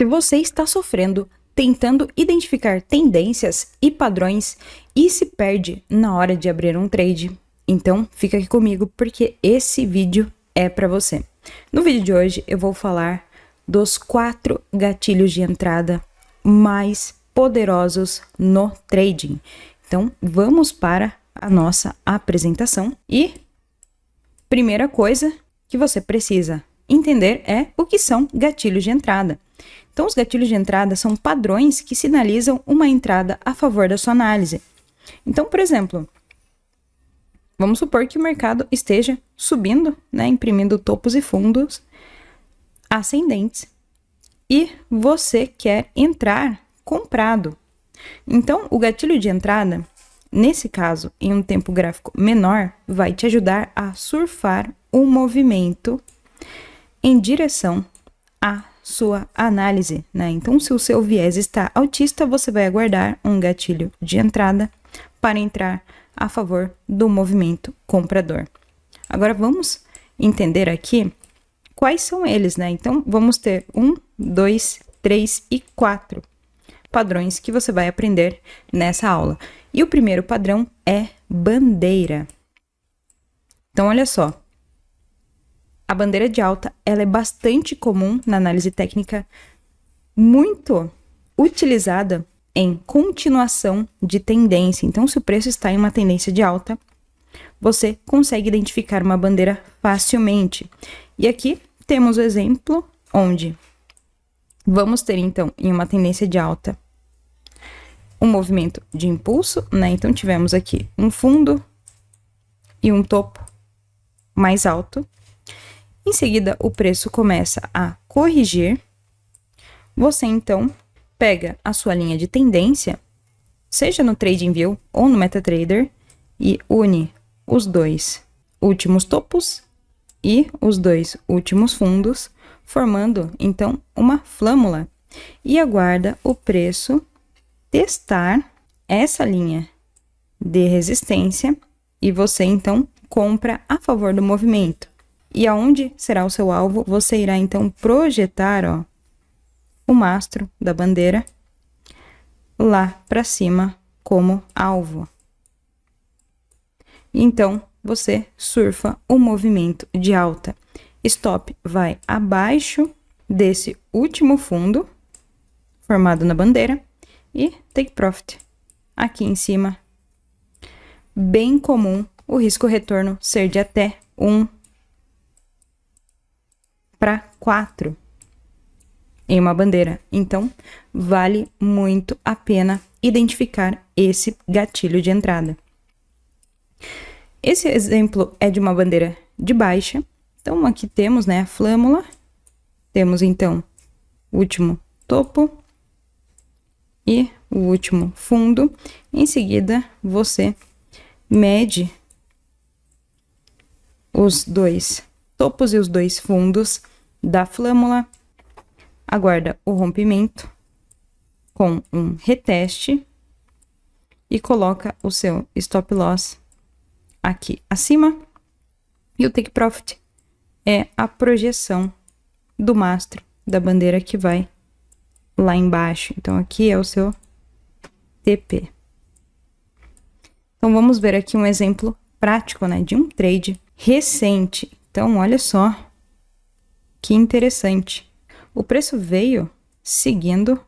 Se você está sofrendo, tentando identificar tendências e padrões e se perde na hora de abrir um trade, então fica aqui comigo porque esse vídeo é para você. No vídeo de hoje eu vou falar dos 4 gatilhos de entrada mais poderosos no trading. Então vamos para a nossa apresentação e primeira coisa que você precisa entender é o que são gatilhos de entrada. Então, os gatilhos de entrada são padrões que sinalizam uma entrada a favor da sua análise. Então, por exemplo, vamos supor que o mercado esteja subindo, imprimindo topos e fundos ascendentes, e você quer entrar comprado. Então, o gatilho de entrada, nesse caso, em um tempo gráfico menor, vai te ajudar a surfar um movimento em direção à sua análise, Então, se o seu viés está altista, você vai aguardar um gatilho de entrada para entrar a favor do movimento comprador. Agora, vamos entender aqui quais são eles, Então, vamos ter 1, 2, 3 e 4 padrões que você vai aprender nessa aula. E o primeiro padrão é bandeira. Então, olha só. A bandeira de alta, ela é bastante comum na análise técnica, muito utilizada em continuação de tendência. Então, se o preço está em uma tendência de alta, você consegue identificar uma bandeira facilmente. E aqui temos o exemplo onde vamos ter, então, em uma tendência de alta, um movimento de impulso, Então, tivemos aqui um fundo e um topo mais alto. Em seguida, o preço começa a corrigir. Você, então, pega a sua linha de tendência, seja no TradingView ou no MetaTrader, e une os dois últimos topos e os dois últimos fundos, formando, então, uma flâmula. E aguarda o preço testar essa linha de resistência e você, então, compra a favor do movimento. E aonde será o seu alvo? Você irá, então, projetar, o mastro da bandeira lá para cima como alvo. Então, você surfa o movimento de alta. Stop vai abaixo desse último fundo formado na bandeira e take profit aqui em cima. Bem comum o risco retorno ser de até 1 para 4 em uma bandeira. Então, vale muito a pena identificar esse gatilho de entrada. Esse exemplo é de uma bandeira de baixa. Então, aqui temos, a flâmula. Temos, então, o último topo e o último fundo. Em seguida, você mede os dois topos e os dois fundos da flâmula, aguarda o rompimento com um reteste e coloca o seu stop loss aqui acima. E o take profit é a projeção do mastro da bandeira que vai lá embaixo. Então, aqui é o seu TP. Então, vamos ver aqui um exemplo prático, de um trade recente. Então, olha só que interessante. O preço veio seguindo,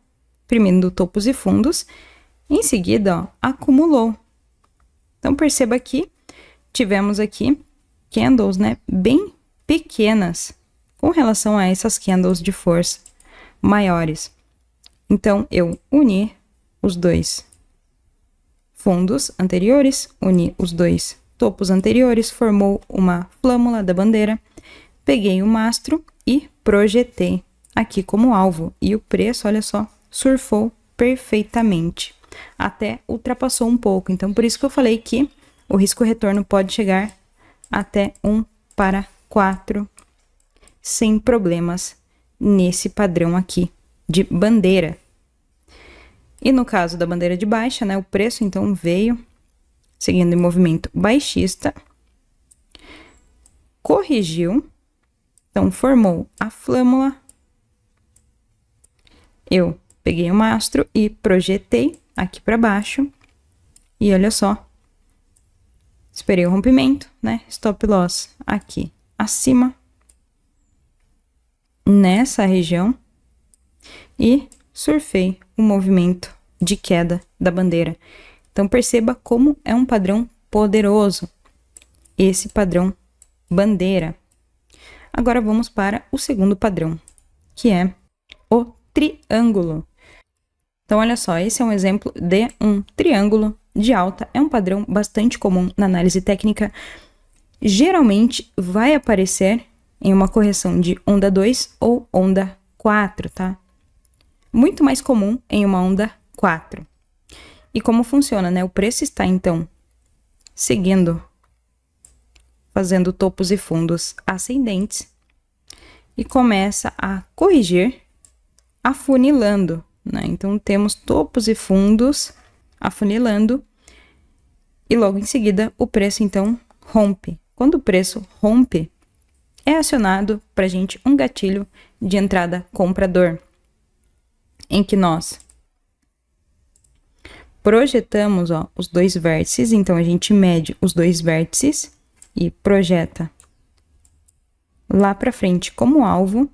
imprimindo topos e fundos. Em seguida, acumulou. Então, perceba que tivemos aqui candles, bem pequenas com relação a essas candles de força maiores. Então, eu uni os dois fundos anteriores, uni os dois topos anteriores, formou uma flâmula da bandeira, peguei o mastro e projetei aqui como alvo. E o preço, olha só, surfou perfeitamente. Até ultrapassou um pouco. Então, por isso que eu falei que o risco retorno pode chegar até 1 para 4 sem problemas nesse padrão aqui de bandeira. E no caso da bandeira de baixa, o preço então veio seguindo em movimento baixista, corrigiu, então formou a flâmula, Eu peguei o mastro e projetei aqui para baixo. E olha só. Esperei o rompimento, né? Stop loss aqui acima. Nessa região. E surfei o movimento de queda da bandeira. Então, perceba como é um padrão poderoso. Esse padrão bandeira. Agora, vamos para o segundo padrão, que é o triângulo. Então, olha só, esse é um exemplo de um triângulo de alta. É um padrão bastante comum na análise técnica. Geralmente, vai aparecer em uma correção de onda 2 ou onda 4, tá? Muito mais comum em uma onda 4. E como funciona, né? O preço está, então, seguindo, fazendo topos e fundos ascendentes e começa a corrigir afunilando, né? Então, temos topos e fundos afunilando e logo em seguida o preço, então, rompe. Quando o preço rompe, é acionado para a gente um gatilho de entrada comprador, em que nós projetamos, ó, os dois vértices. Então, a gente mede os dois vértices e projeta lá para frente como alvo.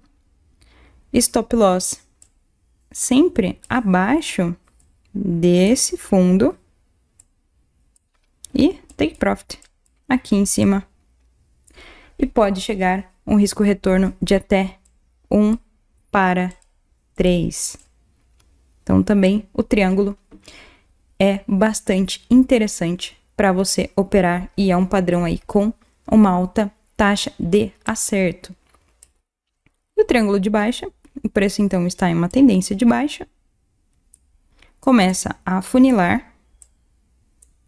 Stop loss sempre abaixo desse fundo e take profit aqui em cima. E pode chegar um risco retorno de até 1 para 3. Então, também o triângulo é bastante interessante para você operar e é um padrão aí com uma alta taxa de acerto. E o triângulo de baixa, o preço então está em uma tendência de baixa, começa a afunilar,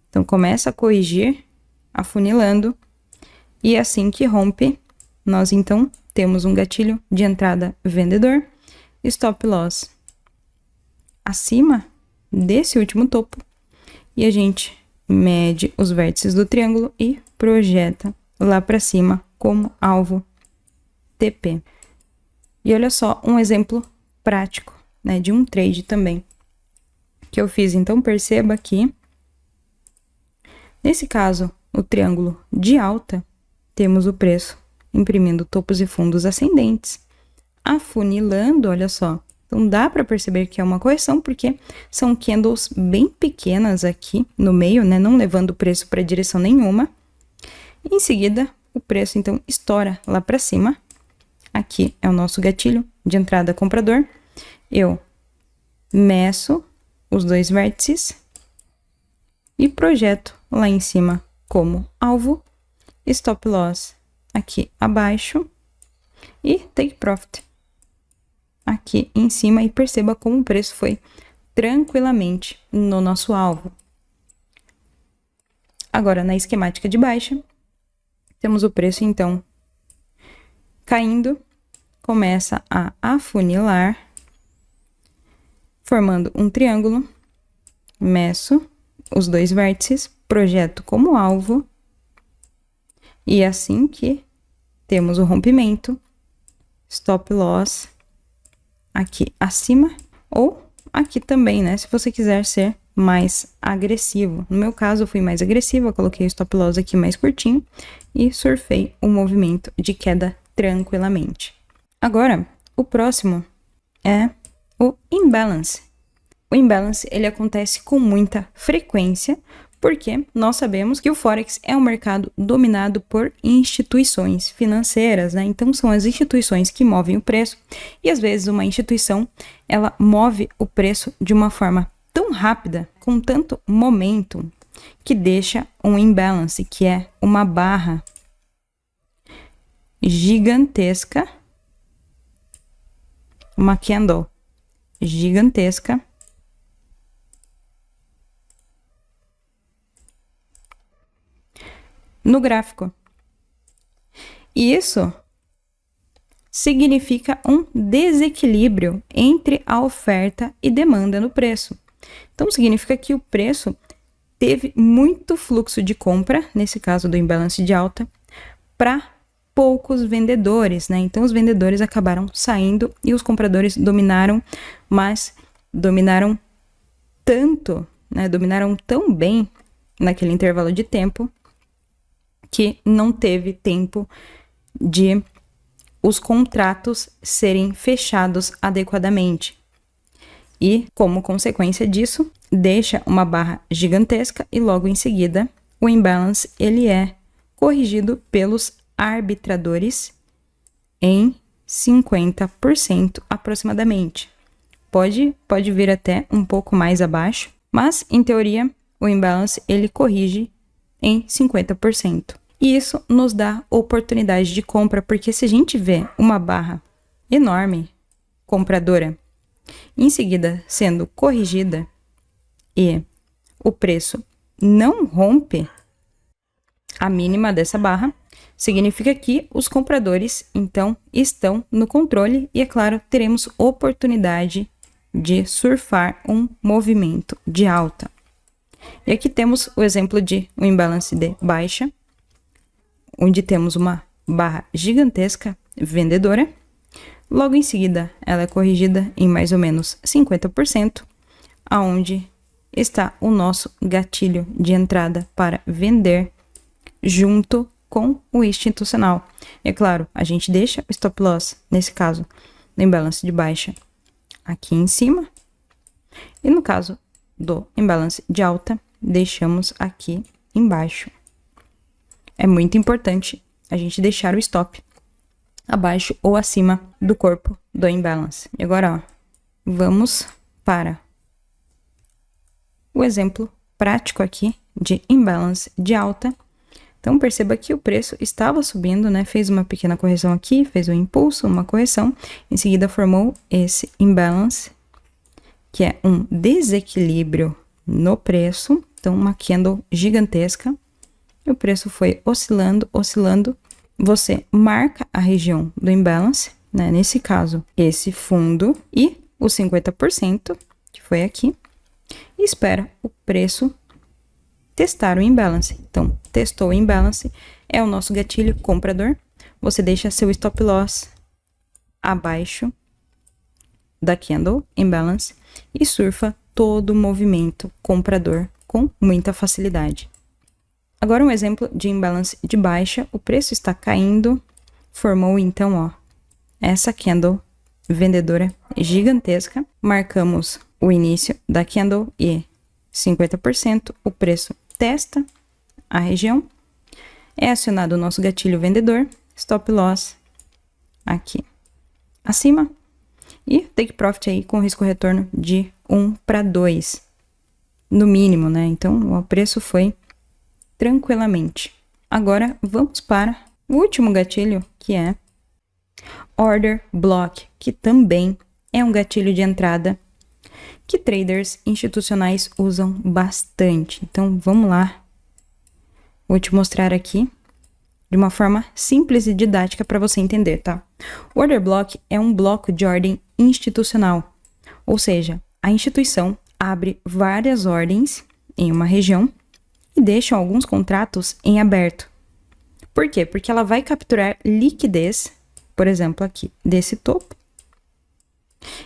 então começa a corrigir, afunilando, e assim que rompe, nós então temos um gatilho de entrada vendedor, stop loss acima desse último topo, e a gente mede os vértices do triângulo e projeta lá para cima como alvo TP. E olha só um exemplo prático, né, de um trade também que eu fiz. Então, perceba que nesse caso, o triângulo de alta, temos o preço imprimindo topos e fundos ascendentes, afunilando, olha só. Então, dá para perceber que é uma correção, porque são candles bem pequenas aqui no meio, né? Não levando o preço para direção nenhuma. Em seguida, o preço, então, estoura lá para cima. Aqui é o nosso gatilho de entrada comprador. Eu meço os dois vértices e projeto lá em cima como alvo. Stop loss aqui abaixo e take profit aqui em cima, e perceba como o preço foi tranquilamente no nosso alvo. Agora, na esquemática de baixa, temos o preço, então, caindo, começa a afunilar, formando um triângulo, meço os dois vértices, projeto como alvo, e assim que temos o rompimento, stop loss aqui acima, ou aqui também, né? Se você quiser ser mais agressivo. No meu caso, eu fui mais agressiva, coloquei o stop loss aqui mais curtinho e surfei o movimento de queda tranquilamente. Agora, o próximo é o imbalance. O imbalance, ele acontece com muita frequência, porque nós sabemos que o Forex é um mercado dominado por instituições financeiras, né? Então, são as instituições que movem o preço, e às vezes uma instituição, ela move o preço de uma forma tão rápida, com tanto momento, que deixa um imbalance, que é uma barra gigantesca, uma candle gigantesca, no gráfico. E isso significa um desequilíbrio entre a oferta e demanda no preço. Então, significa que o preço teve muito fluxo de compra, nesse caso do imbalance de alta, para poucos vendedores, né? Então os vendedores acabaram saindo e os compradores dominaram, mas dominaram tanto, né? Dominaram tão bem naquele intervalo de tempo que não teve tempo de os contratos serem fechados adequadamente. E, como consequência disso, deixa uma barra gigantesca e logo em seguida o imbalance ele é corrigido pelos arbitradores em 50% aproximadamente. Pode vir até um pouco mais abaixo, mas em teoria o imbalance ele corrige em 50%. E isso nos dá oportunidade de compra, porque se a gente vê uma barra enorme compradora em seguida sendo corrigida e o preço não rompe a mínima dessa barra, significa que os compradores então estão no controle e, é claro, teremos oportunidade de surfar um movimento de alta. E aqui temos o exemplo de um imbalance de baixa, onde temos uma barra gigantesca vendedora. Logo em seguida, ela é corrigida em mais ou menos 50%, aonde está o nosso gatilho de entrada para vender junto com o institucional. E, é claro, a gente deixa o stop loss, nesse caso, no imbalance de baixa, aqui em cima. E no caso do imbalance de alta, deixamos aqui embaixo. É muito importante a gente deixar o stop abaixo ou acima do corpo do imbalance. E agora, ó, vamos para o exemplo prático aqui de imbalance de alta. Então, perceba que o preço estava subindo, né? Fez uma pequena correção aqui, fez um impulso, uma correção. Em seguida, formou esse imbalance, que é um desequilíbrio no preço. Então, uma candle gigantesca. O preço foi oscilando, oscilando. Você marca a região do imbalance, né? Nesse caso, esse fundo e os 50%, que foi aqui, e espera o preço testar o imbalance. Então, testou o imbalance, é o nosso gatilho comprador. Você deixa seu stop loss abaixo da candle imbalance e surfa todo o movimento comprador com muita facilidade. Agora um exemplo de imbalance de baixa, o preço está caindo, formou então, ó, essa candle vendedora gigantesca, marcamos o início da candle e 50%, o preço testa a região, é acionado o nosso gatilho vendedor, stop loss aqui acima e take profit aí com risco retorno de 1 para 2, no mínimo, né? Então o preço foi tranquilamente. Agora vamos para o último gatilho, que é Order Block, que também é um gatilho de entrada que traders institucionais usam bastante. Então vamos lá. Vou te mostrar aqui de uma forma simples e didática para você entender, tá? O Order Block é um bloco de ordem institucional, ou seja, a instituição abre várias ordens em uma região e deixam alguns contratos em aberto. Por quê? Porque ela vai capturar liquidez, por exemplo, aqui, desse topo.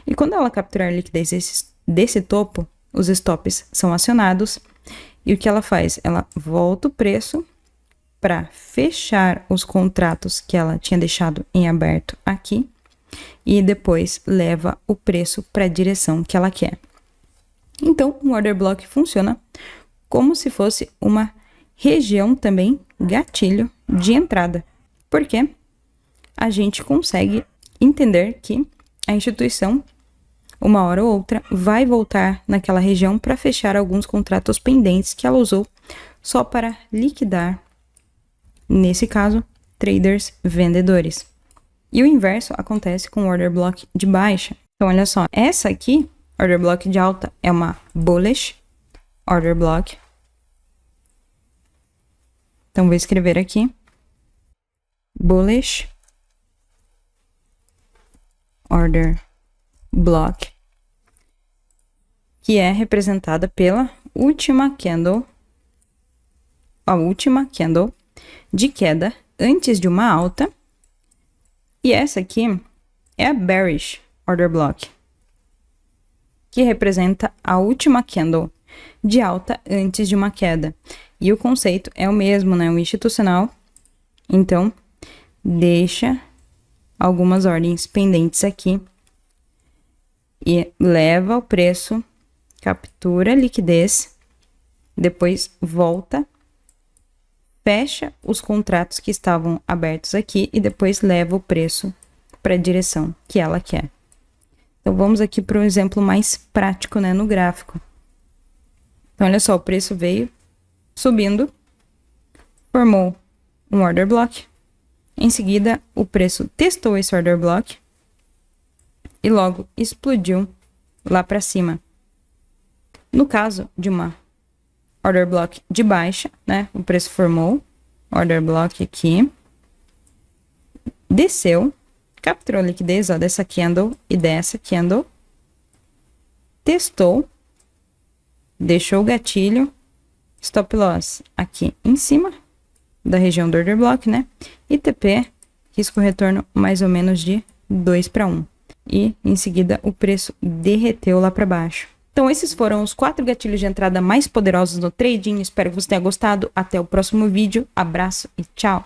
E quando ela capturar liquidez desse topo, os stops são acionados. E o que ela faz? Ela volta o preço para fechar os contratos que ela tinha deixado em aberto aqui. E depois leva o preço para a direção que ela quer. Então, o Order Block funciona como se fosse uma região também, gatilho de entrada. Porque a gente consegue entender que a instituição, uma hora ou outra, vai voltar naquela região para fechar alguns contratos pendentes que ela usou só para liquidar, nesse caso, traders vendedores. E o inverso acontece com o Order Block de baixa. Então, olha só, essa aqui, Order Block de alta, é uma bullish Order Block. Então, vou escrever aqui, bullish Order Block, que é representada pela última candle, a última candle de queda antes de uma alta, E essa aqui é a Bearish Order Block, que representa a última candle de alta antes de uma queda. E o conceito é o mesmo, né? O institucional. Então, deixa algumas ordens pendentes aqui e leva o preço, captura a liquidez, depois volta, fecha os contratos que estavam abertos aqui e depois leva o preço para a direção que ela quer. Então, vamos aqui para um exemplo mais prático, né, no gráfico. Então, olha só, o preço veio subindo, formou um order block. Em seguida, o preço testou esse order block e logo explodiu lá para cima. No caso de uma order block de baixa, né, o preço formou order block aqui, desceu, capturou a liquidez, ó, dessa candle e dessa candle, testou, deixou o gatilho, stop loss aqui em cima da região do order block, né? E TP, risco retorno mais ou menos de 2:1. E em seguida o preço derreteu lá para baixo. Então esses foram os 4 gatilhos de entrada mais poderosos no trading. Espero que você tenha gostado. Até o próximo vídeo. Abraço e tchau!